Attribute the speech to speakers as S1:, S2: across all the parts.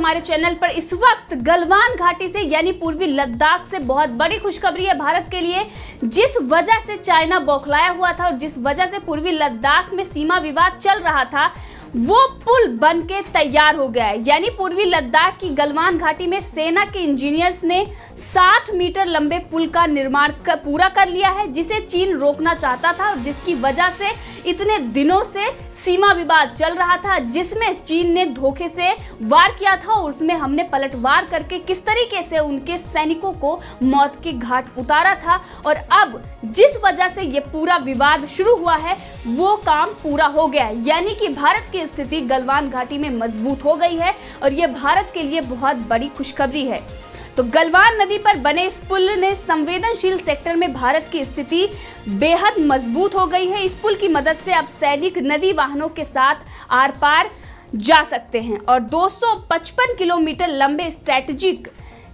S1: हमारे चैनल पर। इस वक्त गलवान घाटी से यानी पूर्वी लद्दाख से बहुत बड़ी खुशखबरी है भारत के लिए। जिस वजह से चाइना बौखलाया हुआ था और जिस वजह से पूर्वी लद्दाख में सीमा विवाद चल रहा था, वो पुल बन के तैयार हो गया है। यानी पूर्वी लद्दाख की गलवान घाटी में सेना के इंजीनियर्स ने 60 मीटर लंबे पुल का निर्माण पूरा कर लिया है, जिसे चीन रोकना चाहता था और जिसकी वजह से इतने दिनों से सीमा विवाद चल रहा था, जिसमें चीन ने धोखे से वार किया था और उसमें हमने पलटवार करके किस तरीके से उनके सैनिकों को मौत के घाट उतारा था। और अब जिस वजह से ये पूरा विवाद शुरू हुआ है, वो काम पूरा हो गया है। यानी कि भारत की स्थिति गलवान घाटी में मजबूत हो गई है और ये भारत के लिए बहुत बड़ी खुशखबरी है। तो गलवान नदी पर बने इस पुल ने संवेदनशील सेक्टर में भारत की स्थिति बेहद मजबूत हो गई है। इस पुल की मदद से अब सैनिक नदी वाहनों के साथ आर पार जा सकते हैं और 255 किलोमीटर लंबे स्ट्रेटेजिक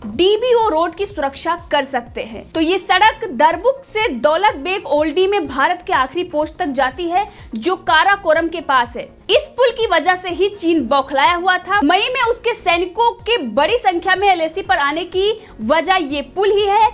S1: डीबीओ रोड की सुरक्षा कर सकते हैं। तो ये सड़क दरबुक से दौलत बेग ओल्डी में भारत के आखिरी पोस्ट तक जाती है, जो काराकोरम के पास है। इस पुल की वजह से ही चीन बौखलाया हुआ था। मई में उसके सैनिकों के बड़ी संख्या में एलएसी पर आने की वजह ये पुल ही है,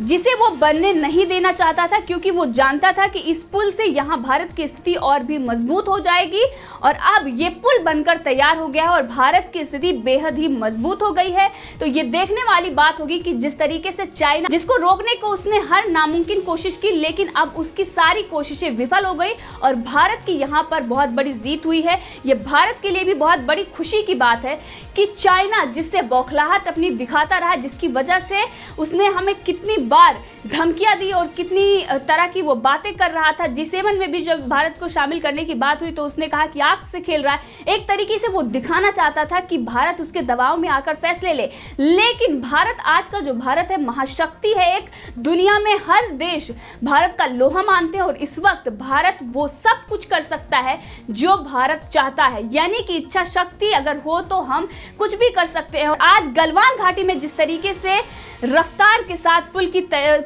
S1: जिसे वो बनने नहीं देना चाहता था, क्योंकि वो जानता था कि इस पुल से यहाँ भारत की स्थिति और भी मजबूत हो जाएगी। और अब ये पुल बनकर तैयार हो गया है और भारत की स्थिति बेहद ही मजबूत हो गई है। तो ये देखने वाली बात होगी कि जिस तरीके से चाइना, जिसको रोकने को उसने हर नामुमकिन कोशिश की, लेकिन अब उसकी सारी कोशिशें विफल हो गई और भारत की यहाँ पर बहुत बड़ी जीत हुई है। ये भारत के लिए भी बहुत बड़ी खुशी की बात है कि चाइना, जिससे बौखलाहट अपनी दिखाता रहा, जिसकी वजह से उसने हमें कितनी बार धमकियां दी और कितनी तरह की वो बातें कर रहा था। G7 में भी जब भारत को शामिल करने की बात हुई तो उसने कहा कि आग से खेल रहा है। एक तरीके से वो दिखाना चाहता था कि भारत उसके दबाव में आकर फैसले ले। लेकिन भारत, आज का जो भारत है, महाशक्ति है। एक दुनिया में हर देश भारत का लोहा मानते हैं और इस वक्त भारत वो सब कुछ कर सकता है जो भारत चाहता है। यानी कि इच्छा शक्ति अगर हो तो हम कुछ भी कर सकते हैं। आज गलवान घाटी में जिस तरीके से रफ्तार के साथ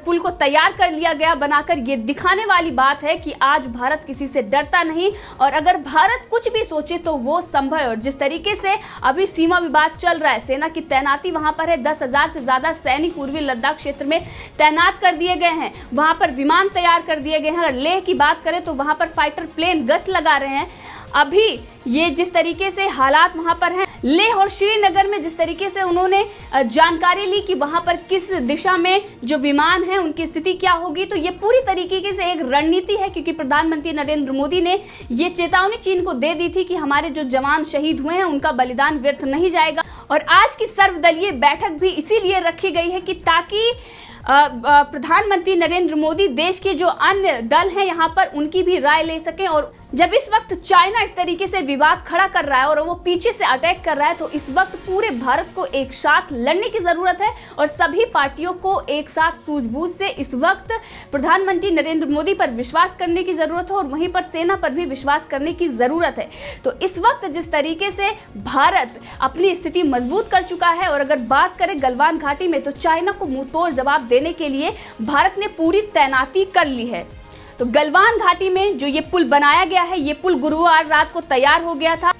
S1: पुल को तैयार कर लिया गया बनाकर, ये दिखाने वाली बात है कि आज भारत किसी से डरता नहीं और अगर भारत कुछ भी सोचे तो वो संभव है। और जिस तरीके से अभी सीमा विवाद चल रहा है, सेना की तैनाती वहां पर है। 10,000 से ज्यादा सैनिक पूर्वी लद्दाख क्षेत्र में तैनात कर दिए गए हैं। वहां पर विमान तैयार कर दिए गए हैं। अगर लेह की बात करें तो वहां पर फाइटर प्लेन गश्त लगा रहे हैं। अभी ये जिस तरीके से हालात वहां पर हैं, लेह और श्रीनगर में जिस तरीके से उन्होंने जानकारी ली कि वहां पर किस दिशा में जो विमान है उनकी स्थिति क्या होगी, तो ये पूरी तरीके से एक रणनीति है। क्योंकि प्रधानमंत्री नरेंद्र मोदी ने ये चेतावनी चीन को दे दी थी कि हमारे जो जवान शहीद हुए हैं उनका बलिदान व्यर्थ नहीं जाएगा। और आज की सर्वदलीय बैठक भी इसीलिए रखी गई है कि ताकि प्रधानमंत्री नरेंद्र मोदी देश के जो अन्य दल हैं यहाँ पर उनकी भी राय ले सकें। और जब इस वक्त चाइना इस तरीके से विवाद खड़ा कर रहा है और वो पीछे से अटैक कर रहा है, तो इस वक्त पूरे भारत को एक साथ लड़ने की जरूरत है और सभी पार्टियों को एक साथ सूझबूझ से इस वक्त प्रधानमंत्री नरेंद्र मोदी पर विश्वास करने की जरूरत है और वहीं पर सेना पर भी विश्वास करने की जरूरत है। तो इस वक्त जिस तरीके से भारत अपनी स्थिति मजबूत कर चुका है, और अगर बात करें गलवान घाटी में, तो चाइना को मुंहतोड़ जवाब देने के लिए भारत ने पूरी तैनाती कर ली है। तो गलवान घाटी में जो ये पुल बनाया गया है, ये पुल गुरुवार रात को तैयार हो गया था।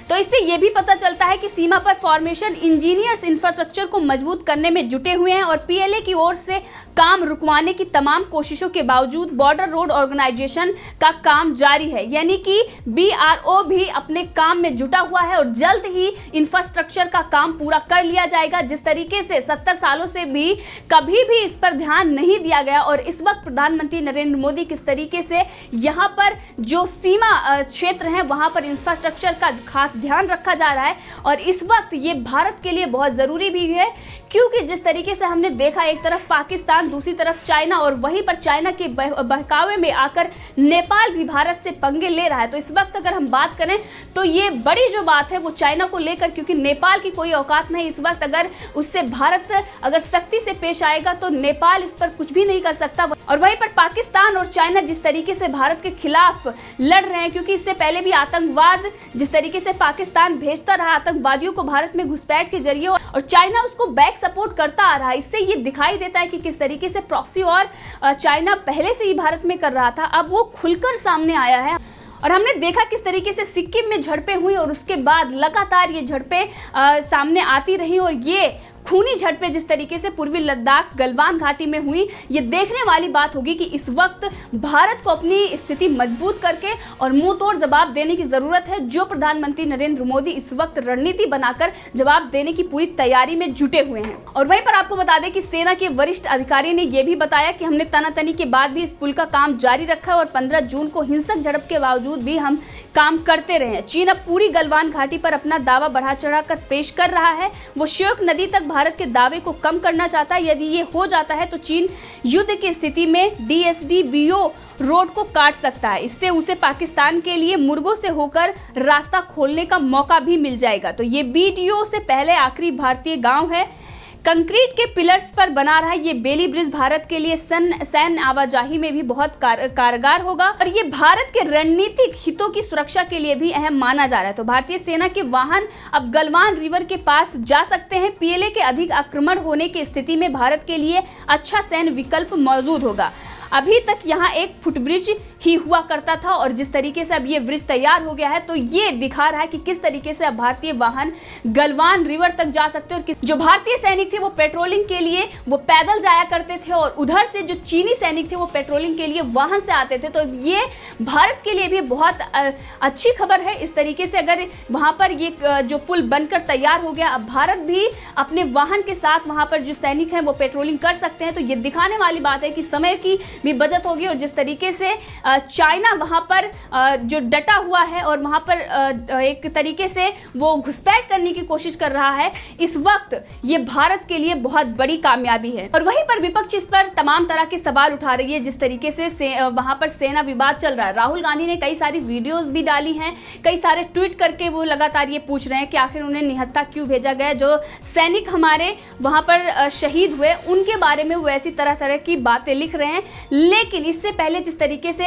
S1: तो इससे ये भी पता चलता है कि सीमा पर फॉर्मेशन इंजीनियर्स इंफ्रास्ट्रक्चर को मजबूत करने में जुटे हुए हैं और पीएलए की ओर से काम रुकवाने की तमाम कोशिशों के बावजूद बॉर्डर रोड ऑर्गेनाइजेशन का काम जारी है। यानी कि बीआरओ भी अपने काम में जुटा हुआ है और जल्द ही इंफ्रास्ट्रक्चर का काम पूरा कर लिया जाएगा। जिस तरीके से 70 सालों से भी कभी भी इस पर ध्यान नहीं दिया गया और इस वक्त प्रधानमंत्री नरेंद्र मोदी किस तरीके से यहाँ पर जो सीमा क्षेत्र है वहां पर इंफ्रास्ट्रक्चर का खास ध्यान रखा जा रहा है। और इस वक्त ये भारत के लिए बहुत जरूरी भी है, क्योंकि जिस तरीके से हमने देखा, एक तरफ पाकिस्तान, दूसरी तरफ चाइना, और वहीं पर चाइना के बहकावे में आकर नेपाल भी भारत से पंगे ले रहा है। तो इस वक्त अगर हम बात करें तो ये बड़ी जो बात है वो चाइना को लेकर, क्योंकि नेपाल की कोई औकात नहीं इस वक्त। अगर उससे भारत अगर सख्ती से पेश आएगा तो नेपाल इस पर कुछ भी नहीं कर सकता। और वहीं पर पाकिस्तान और चाइना जिस तरीके से भारत के खिलाफ लड़ रहे हैं, क्योंकि इससे पहले भी आतंकवाद जिस तरीके से पाकिस्तान भेजता रहा आतंकवादियों को भारत में घुसपैठ के जरिए, और चाइना उसको बैक सपोर्ट करता आ रहा है। इससे ये दिखाई देता है कि किस तरीके से प्रॉक्सी और चाइना पहले से ही भारत में कर रहा था, अब वो खुलकर सामने आया है। और हमने देखा किस तरीके से सिक्किम में झड़पें हुई और उसके बाद लगातार ये झड़पें सामने आती रही और ये खूनी झड़पें जिस तरीके से पूर्वी लद्दाख गलवान घाटी में हुई, ये देखने वाली बात होगी कि इस वक्त भारत को अपनी स्थिति मजबूत करके और मुंह तोड़ जवाब देने की जरूरत है, जो प्रधानमंत्री नरेंद्र मोदी इस वक्त रणनीति बनाकर जवाब देने की पूरी तैयारी में जुटे हुए हैं। और वहीं पर आपको बता दें कि सेना के वरिष्ठ अधिकारी ने यह भी बताया कि हमने तनातनी के बाद भी इस पुल का काम जारी रखा और 15 जून को हिंसक झड़प के बावजूद भी हम काम करते रहे। चीन अब पूरी गलवान घाटी पर अपना दावा बढ़ा चढ़ाकर पेश कर रहा है। वो श्योक नदी तक भारत के दावे को कम करना चाहता है। यदि ये हो जाता है तो चीन युद्ध की स्थिति में DSDBO रोड को काट सकता है। इससे उसे पाकिस्तान के लिए मुर्गों से होकर रास्ता खोलने का मौका भी मिल जाएगा। तो ये BDO से पहले आखिरी भारतीय गांव है। कंक्रीट के पिलर्स पर बना रहा ये बेली ब्रिज भारत के लिए सैन्य आवाजाही में भी बहुत कारगर होगा और ये भारत के रणनीतिक हितों की सुरक्षा के लिए भी अहम माना जा रहा है। तो भारतीय सेना के वाहन अब गलवान रिवर के पास जा सकते हैं। PLA के अधिक आक्रमण होने की स्थिति में भारत के लिए अच्छा सैन्य विकल्प मौजूद होगा। अभी तक यहाँ एक फुटब्रिज ही हुआ करता था और जिस तरीके से अब ये ब्रिज तैयार हो गया है तो ये दिखा रहा है कि किस तरीके से अब भारतीय वाहन गलवान रिवर तक जा सकते हैं। और जो भारतीय सैनिक थे वो पेट्रोलिंग के लिए वो पैदल जाया करते थे और उधर से जो चीनी सैनिक थे वो पेट्रोलिंग के लिए वाहन से आते थे। तो ये भारत के लिए भी बहुत अच्छी खबर है। इस तरीके से अगर वहाँ पर ये जो पुल बनकर तैयार हो गया, अब भारत भी अपने वाहन के साथ वहाँ पर जो सैनिक हैं वो पेट्रोलिंग कर सकते हैं। तो ये दिखाने वाली बात है कि समय की भी बचत होगी और जिस तरीके से चाइना वहां पर जो डटा हुआ है और वहां पर एक तरीके से वो घुसपैठ करने की कोशिश कर रहा है, इस वक्त ये भारत के लिए बहुत बड़ी कामयाबी है। और वहीं पर विपक्ष इस पर तमाम तरह के सवाल उठा रही है। जिस तरीके से वहां पर सेना विवाद चल रहा है, राहुल गांधी ने कई सारी वीडियोस भी डाली हैं, कई सारे ट्वीट करके वो लगातार ये पूछ रहे हैं कि आखिर उन्हें निहत्था क्यों भेजा गया। जो सैनिक हमारे वहां पर शहीद हुए उनके बारे में वो ऐसी तरह तरह की बातें लिख रहे हैं। लेकिन इससे पहले जिस तरीके से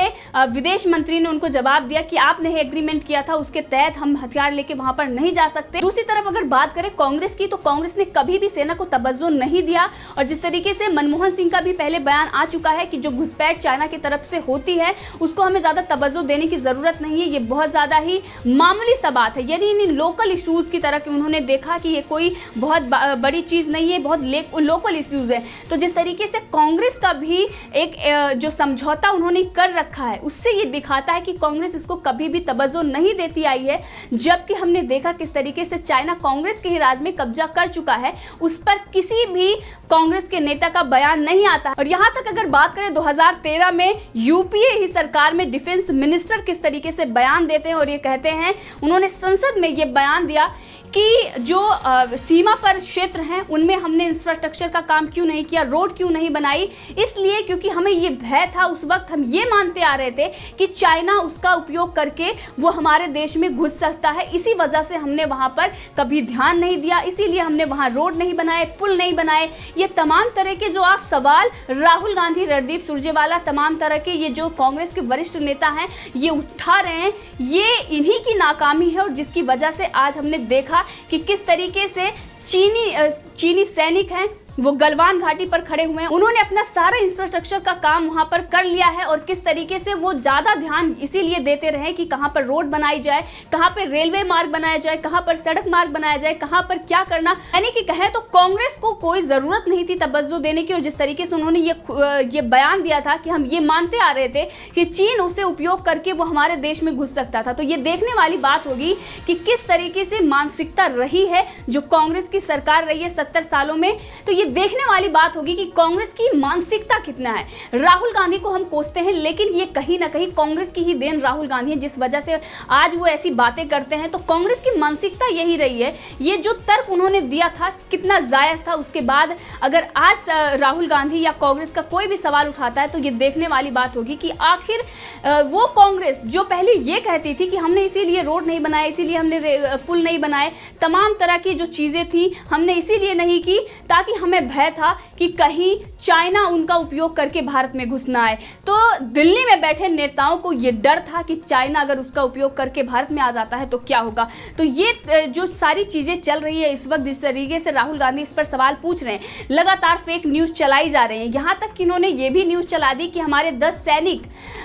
S1: विदेश मंत्री ने उनको जवाब दिया कि आपने एग्रीमेंट किया था उसके तहत हम हथियार लेके वहां पर नहीं जा सकते। दूसरी तरफ अगर बात करें कांग्रेस की, तो कांग्रेस ने कभी भी सेना को तवज्जो नहीं दिया और जिस तरीके से मनमोहन सिंह का भी पहले बयान आ चुका है कि जो घुसपैठ चाइना की तरफ से होती है उसको हमें ज्यादा तवज्जो देने की जरूरत नहीं है, ये बहुत ज्यादा ही मामूली सा बात है। यानी इन लोकल इश्यूज की तरह कि उन्होंने देखा कि ये कोई बहुत बड़ी चीज नहीं है, बहुत लोकल इश्यूज है। तो जिस तरीके से कांग्रेस का भी एक जो समझौता उन्होंने कर रखा है उससे ये दिखाता है कि कांग्रेस इसको कभी भी तवज्जो नहीं देती आई है। जबकि हमने देखा किस तरीके से चाइना कांग्रेस के ही राज में कब्जा कर चुका है, उस पर किसी भी कांग्रेस के नेता का बयान नहीं आता। और यहां तक अगर बात करें 2013 में यूपीए ही सरकार में डिफेंस मिनिस्टर किस तरीके से बयान देते हैं और ये कहते हैं, उन्होंने संसद में ये बयान दिया कि जो सीमा पर क्षेत्र हैं उनमें हमने इंफ्रास्ट्रक्चर का काम क्यों नहीं किया, रोड क्यों नहीं बनाई, इसलिए क्योंकि हमें ये भय था। उस वक्त हम ये मानते आ रहे थे कि चाइना उसका उपयोग करके वो हमारे देश में घुस सकता है, इसी वजह से हमने वहां पर कभी ध्यान नहीं दिया, इसीलिए हमने वहां रोड नहीं बनाए, पुल नहीं बनाए। ये तमाम तरह के जो आज सवाल राहुल गांधी, रणदीप सुरजेवाला, तमाम तरह के ये जो कांग्रेस के वरिष्ठ नेता हैं ये उठा रहे हैं, ये इन्हीं की नाकामी है और जिसकी वजह से आज हमने देखा कि किस तरीके से चीनी सैनिक हैं वो गलवान घाटी पर खड़े हुए हैं। उन्होंने अपना सारा इंफ्रास्ट्रक्चर का काम वहां पर कर लिया है और किस तरीके से वो ज्यादा ध्यान इसीलिए देते रहे कि कहां पर रोड बनाई जाए, कहां पर रेलवे मार्ग बनाया जाए, कहां पर सड़क मार्ग बनाया जाए, कहां पर क्या करना। यानी कि कहें तो कांग्रेस को कोई जरूरत नहीं थी तवज्जो देने की। और जिस तरीके से उन्होंने ये बयान दिया था कि हम ये मानते आ रहे थे कि चीन उसे उपयोग करके वो हमारे देश में घुस सकता था। तो ये देखने वाली बात होगी कि किस तरीके से मानसिकता रही है जो कांग्रेस की सरकार रही है 70 सालों में। तो ये देखने वाली बात होगी कि कांग्रेस की मानसिकता कितना है। राहुल गांधी को हम कोसते हैं लेकिन ये कहीं ना कहीं कांग्रेस की ही देन राहुल गांधी है, जिस वजह से आज वो ऐसी बातें करते हैं। तो कांग्रेस की मानसिकता यही रही है। ये जो तर्क उन्होंने दिया था कितना जायज था, उसके बाद अगर आज राहुल गांधी या कांग्रेस का कोई भी सवाल उठाता है तो ये देखने वाली बात होगी कि आखिर वो कांग्रेस जो पहले ये कहती थी कि हमने इसीलिए रोड नहीं बनाए, इसीलिए हमने पुल नहीं बनाए, तमाम तरह की जो चीजें थी हमने इसीलिए नहीं की ताकि हम हमें भय था कि कहीं चाइना उनका उपयोग करके भारत में घुस ना आए। तो दिल्ली में बैठे नेताओं को ये डर था कि चाइना अगर उसका उपयोग करके भारत में आ जाता है तो क्या होगा। तो ये जो सारी चीजें चल रही है इस वक्त, जिस तरीके से राहुल गांधी इस पर सवाल पूछ रहे हैं, लगातार फेक न्यूज चलाई जा रही है। यहां तक कि इन्होंने ये भी न्यूज चला दी कि हमारे 10 सैनिक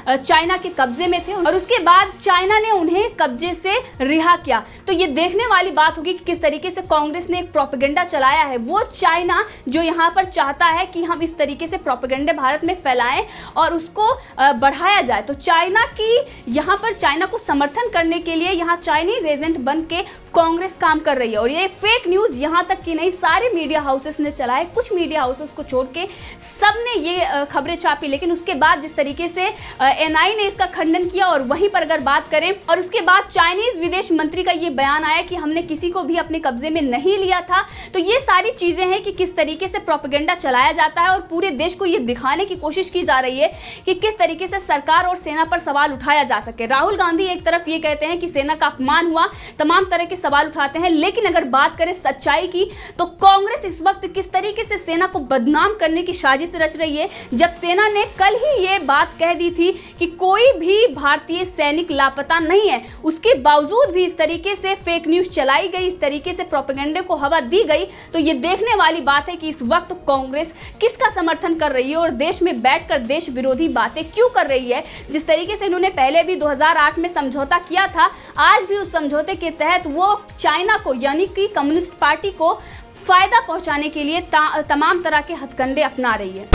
S1: चाइना के कब्जे में थे और उसके बाद चाइना ने उन्हें कब्जे से रिहा किया। तो ये देखने वाली बात होगी कि किस तरीके से कांग्रेस ने एक प्रोपेगेंडा चलाया है। वो चाइना जो यहाँ पर चाहता है कि हम इस तरीके से प्रोपेगेंडा भारत में फैलाएं और उसको बढ़ाया जाए। तो चाइना की यहाँ पर चाइना को समर्थन करने के लिए यहाँ चाइनीज एजेंट बन के कांग्रेस काम कर रही है। और ये फेक न्यूज यहाँ तक कि नहीं, सारे मीडिया हाउसेस ने चलाए, कुछ मीडिया हाउसेस को छोड़ के सबने ये खबरें छापी। लेकिन उसके बाद जिस तरीके से एनआई ने इसका खंडन किया और वहीं पर अगर बात करें, और उसके बाद चाइनीज विदेश मंत्री का ये बयान आया कि हमने किसी को भी अपने कब्जे में नहीं लिया था। तो ये सारी चीजें हैं कि किस तरीके से प्रोपेगेंडा चलाया जाता है और पूरे देश को ये दिखाने की कोशिश की जा रही है कि किस तरीके से सरकार और सेना पर सवाल उठाया जा सके। राहुल गांधी एक तरफ ये कहते हैं कि सेना का अपमान हुआ, तमाम तरह के सवाल उठाते हैं, लेकिन अगर बात करें सच्चाई की तो कांग्रेस इस वक्त किस तरीके से सेना को बदनाम करने की साजिश रच रही है। जब सेना ने कल ही ये बात कह दी थी कि कोई भी भारतीय सैनिक लापता नहीं है, उसके बावजूद भी इस तरीके से फेक न्यूज चलाई गई, इस तरीके से प्रोपेगेंडे को हवा दी गई। तो ये देखने वाली बात है कि इस वक्त कांग्रेस किसका समर्थन कर रही है और देश में बैठकर देश विरोधी बातें क्यों कर रही है। जिस तरीके से इन्होंने पहले भी 2008 में समझौता किया था, आज भी उस समझौते के तहत वो चाइना को यानी कि कम्युनिस्ट पार्टी को फायदा पहुंचाने के लिए तमाम तरह के हथकंडे अपना रही है।